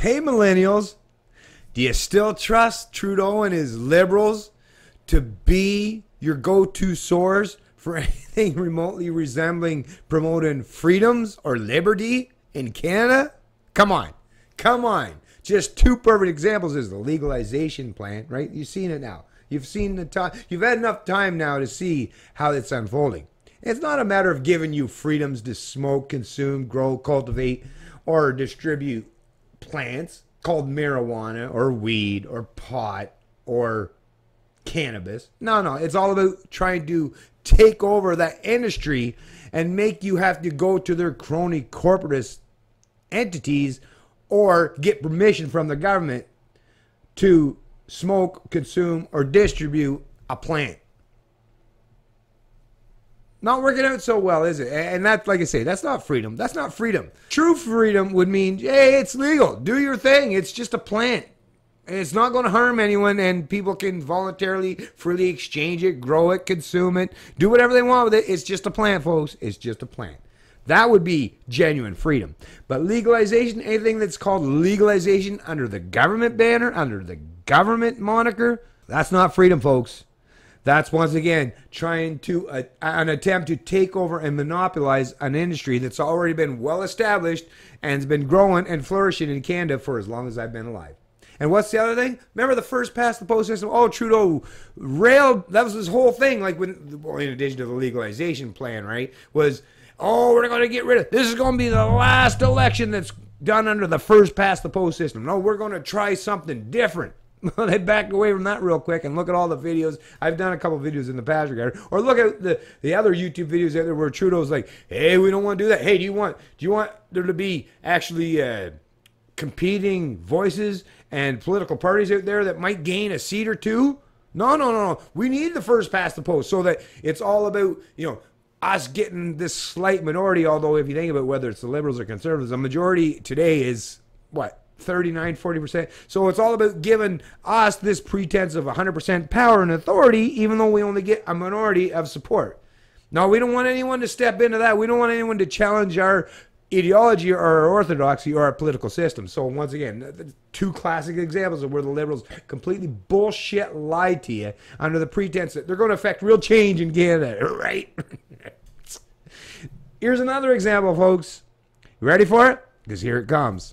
Hey, millennials, do you still trust Trudeau and his liberals to be your go-to source for anything remotely resembling promoting freedoms or liberty in Canada? Come on. Come on. Just two perfect examples is the legalization plan, right? You've seen it now. You've seen the time. You've had enough time now to see how it's unfolding. It's not a matter of giving you freedoms to smoke, consume, grow, cultivate, or distribute plants called marijuana or weed or pot or cannabis. No, it's all about trying to take over that industry and make you have to go to their crony corporatist entities or get permission from the government to smoke, consume, or distribute a plant. Not working out so well, is it? And that's, like I say, that's not freedom. That's not freedom. True freedom would mean, hey, it's legal. Do your thing. It's just a plant. And it's not going to harm anyone, and people can voluntarily, freely exchange it, grow it, consume it, do whatever they want with it. It's just a plant, folks. It's just a plant. That would be genuine freedom. But legalization, anything that's called legalization under the government banner, under the government moniker, that's not freedom, folks. That's, once again, trying to, an attempt to take over and monopolize an industry that's already been well established and has been growing and flourishing in Canada for as long as I've been alive. And what's the other thing? Remember the first past the post system? Oh, Trudeau railed, that was his whole thing, like when, well, in addition to the legalization plan, right, was, oh, we're going to get rid of, this is going to be the last election that's done under the first past the post system. No, we're going to try something different. They backed away from that real quick, and look at all the videos. I've done a couple videos in the past regard. Or look at the other YouTube videos out there where Trudeau's like, hey, we don't want to do that. Hey, do you want there to be actually competing voices and political parties out there that might gain a seat or two? No. We need the first past the post so that it's all about, us getting this slight minority. Although if you think about whether it's the Liberals or Conservatives, the majority today is what? 39, 40%. So it's all about giving us this pretense of 100% power and authority, even though we only get a minority of support. No, we don't want anyone to step into that. We don't want anyone to challenge our ideology or our orthodoxy or our political system. So once again, two classic examples of where the Liberals completely bullshit lied to you under the pretense that they're going to affect real change in Canada, right? Here's another example, folks. You ready for it? Because here it comes.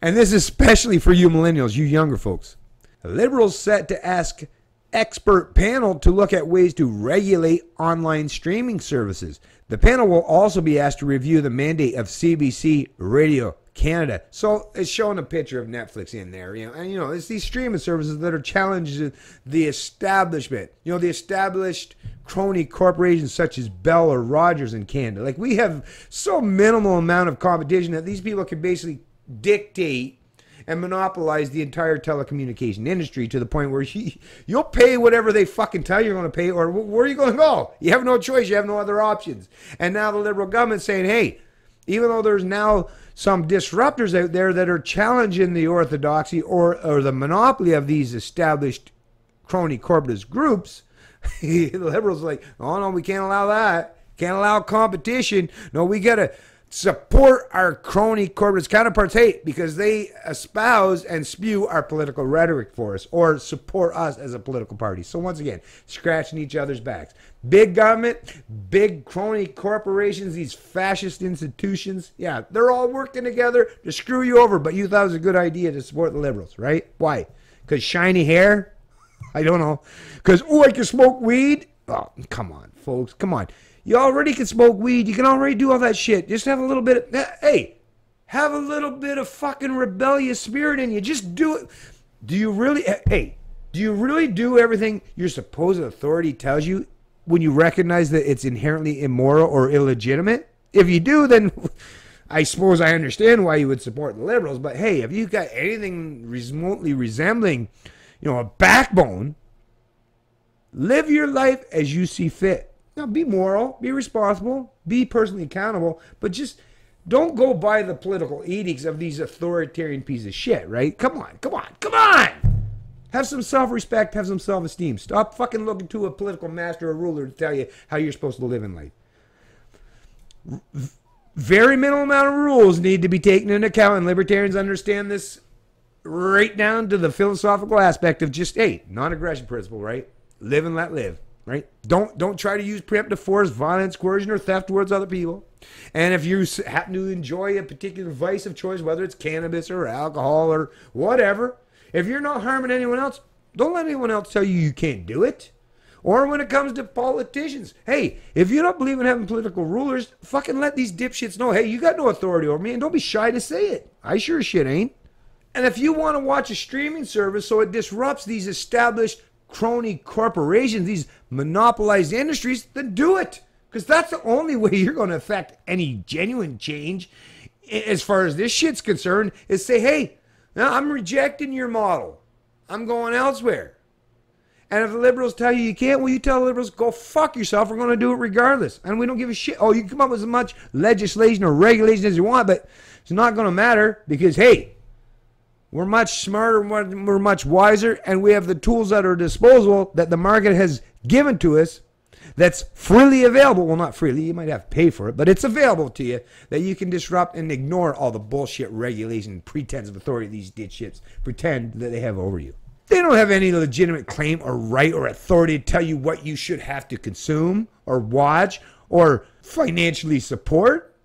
And this is especially for you millennials, you younger folks. Liberals set to ask expert panel to look at ways to regulate online streaming services. The panel will also be asked to review the mandate of CBC Radio Canada. So it's showing a picture of Netflix in there, and it's these streaming services that are challenging the establishment, the established crony corporations such as Bell or Rogers in Canada. Like, we have so minimal amount of competition that these people can basically dictate and monopolize the entire telecommunication industry to the point where you'll pay whatever they fucking tell you you're going to pay, or where are you going to go? You have no choice. You have no other options. And now the Liberal government's saying, hey, even though there's now some disruptors out there that are challenging the orthodoxy or the monopoly of these established crony corporatist groups, the Liberals are like, oh no, we can't allow that. Can't allow competition. No, we got to support our crony corporate counterparts, hey, because they espouse and spew our political rhetoric for us or support us as a political party. So once again, scratching each other's backs. Big government, big crony corporations, these fascist institutions, yeah, they're all working together to screw you over, but you thought it was a good idea to support the Liberals, right? Why? Because shiny hair? I don't know. Because, oh, I can smoke weed? Oh, come on, folks, come on. You already can smoke weed. You can already do all that shit. Just have a little bit of, hey, have a little bit of fucking rebellious spirit in you. Just do it. Do you really, hey, do you really do everything your supposed authority tells you when you recognize that it's inherently immoral or illegitimate? If you do, then I suppose I understand why you would support the Liberals. But hey, if you got anything remotely resembling, a backbone, live your life as you see fit. Now, be moral, be responsible, be personally accountable, but just don't go by the political edicts of these authoritarian pieces of shit, right? Come on! Have some self-respect, have some self-esteem. Stop fucking looking to a political master or ruler to tell you how you're supposed to live in life. very minimal amount of rules need to be taken into account, and libertarians understand this right down to the philosophical aspect of just, hey, non-aggression principle, right? Live and let live, right? Don't try to use preemptive force, violence, coercion, or theft towards other people. And if you happen to enjoy a particular vice of choice, whether it's cannabis or alcohol or whatever, if you're not harming anyone else, don't let anyone else tell you you can't do it. Or when it comes to politicians, hey, if you don't believe in having political rulers, fucking let these dipshits know, hey, you got no authority over me, and don't be shy to say it. I sure as shit ain't. And if you want to watch a streaming service so it disrupts these established crony corporations, these monopolized industries, then do it. Because that's the only way you're going to affect any genuine change as far as this shit's concerned, is say, hey, now I'm rejecting your model. I'm going elsewhere. And if the liberals tell you you can't, well, you tell the liberals, go fuck yourself. We're going to do it regardless. And we don't give a shit. Oh, you can come up with as much legislation or regulation as you want, but it's not going to matter because, hey, we're much smarter, we're much wiser, and we have the tools at our disposal that the market has given to us that's freely available. Well, not freely. You might have to pay for it, but it's available to you that you can disrupt and ignore all the bullshit regulation, pretense of authority these dipshits pretend that they have over you. They don't have any legitimate claim or right or authority to tell you what you should have to consume or watch or financially support.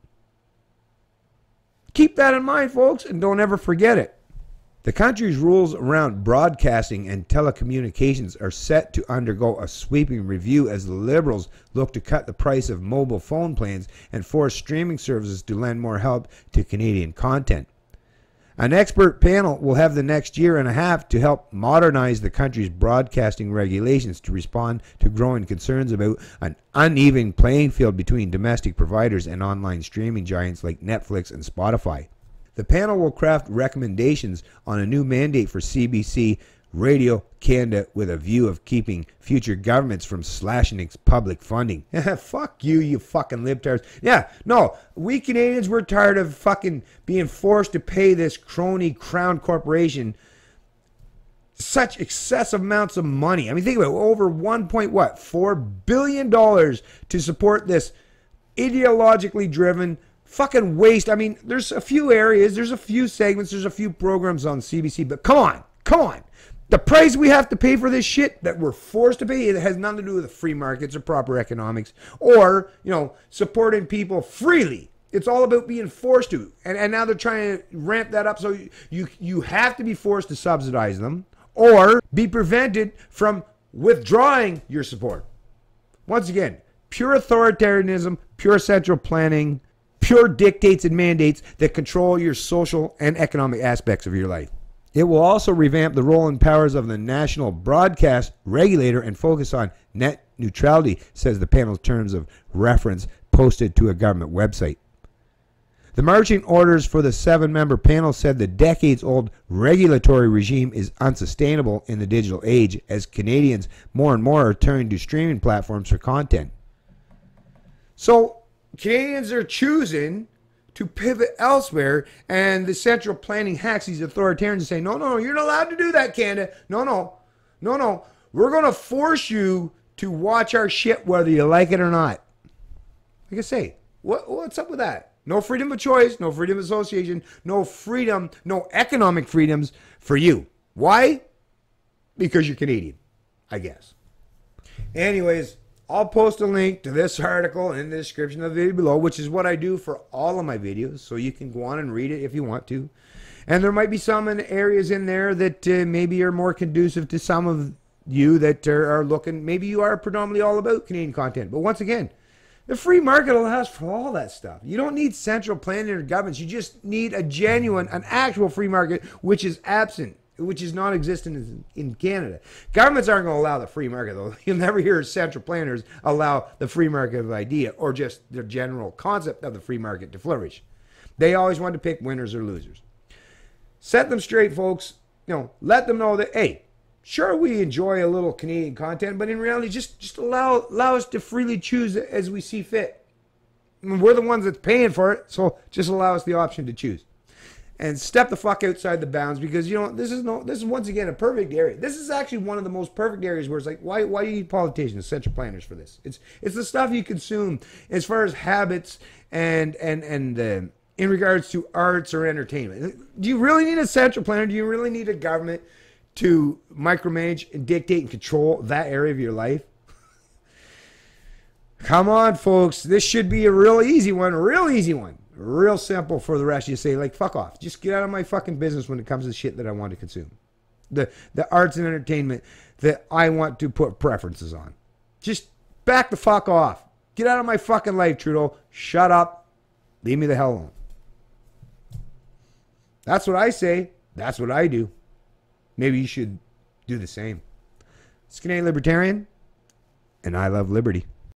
Keep that in mind, folks, and don't ever forget it. The country's rules around broadcasting and telecommunications are set to undergo a sweeping review as the Liberals look to cut the price of mobile phone plans and force streaming services to lend more help to Canadian content. An expert panel will have the next year and a half to help modernize the country's broadcasting regulations to respond to growing concerns about an uneven playing field between domestic providers and online streaming giants like Netflix and Spotify. The panel will craft recommendations on a new mandate for CBC Radio Canada with a view of keeping future governments from slashing its public funding. Fuck you, you fucking libtards. Yeah, no, we Canadians, we're tired of fucking being forced to pay this crony crown corporation such excessive amounts of money. I mean, think about it, over $1.4 billion to support this ideologically driven fucking waste. I mean, there's a few areas, there's a few segments, there's a few programs on CBC, but come on. The price we have to pay for this shit that we're forced to pay, it has nothing to do with the free markets or proper economics or, supporting people freely. It's all about being forced to. And now they're trying to ramp that up so you have to be forced to subsidize them or be prevented from withdrawing your support. Once again, pure authoritarianism, pure central planning, pure dictates and mandates that control your social and economic aspects of your life. It will also revamp the role and powers of the national broadcast regulator and focus on net neutrality, says the panel's terms of reference posted to a government website. The marching orders for the 7-member panel said the decades-old regulatory regime is unsustainable in the digital age as Canadians more and more are turning to streaming platforms for content. So Canadians are choosing to pivot elsewhere, and the central planning hacks these authoritarians and say, no, you're not allowed to do that, Canada. No. We're going to force you to watch our shit whether you like it or not. Like I say, what's up with that? No freedom of choice, no freedom of association, no freedom, no economic freedoms for you. Why? Because you're Canadian, I guess. Anyways, I'll post a link to this article in the description of the video below, which is what I do for all of my videos, so you can go on and read it if you want to. And there might be some areas in there that maybe are more conducive to some of you that are looking, maybe you are predominantly all about Canadian content. But once again, the free market allows for all that stuff. You don't need central planning or governments. You just need a genuine, an actual free market, which is absent, which is non-existent in Canada. Governments aren't going to allow the free market, though. You'll never hear central planners allow the free market of idea or just the general concept of the free market to flourish. They always want to pick winners or losers. Set them straight, folks. Let them know that, hey, sure, we enjoy a little Canadian content, but in reality, just allow us to freely choose as we see fit. We're the ones that's paying for it, so just allow us the option to choose. and step the fuck outside the bounds, because you know this is once again a perfect area. This is actually one of the most perfect areas where it's like, why do you need politicians, central planners for this? It's the stuff you consume as far as habits and in regards to arts or entertainment. Do you really need a central planner? Do you really need a government to micromanage and dictate and control that area of your life? Come on, folks. This should be a real easy one. Real simple for the rest of you to say, like, fuck off. Just get out of my fucking business when it comes to shit that I want to consume. The arts and entertainment that I want to put preferences on. Just back the fuck off. Get out of my fucking life, Trudeau. Shut up. Leave me the hell alone. That's what I say. That's what I do. Maybe you should do the same. It's Canadian Libertarian, and I love liberty.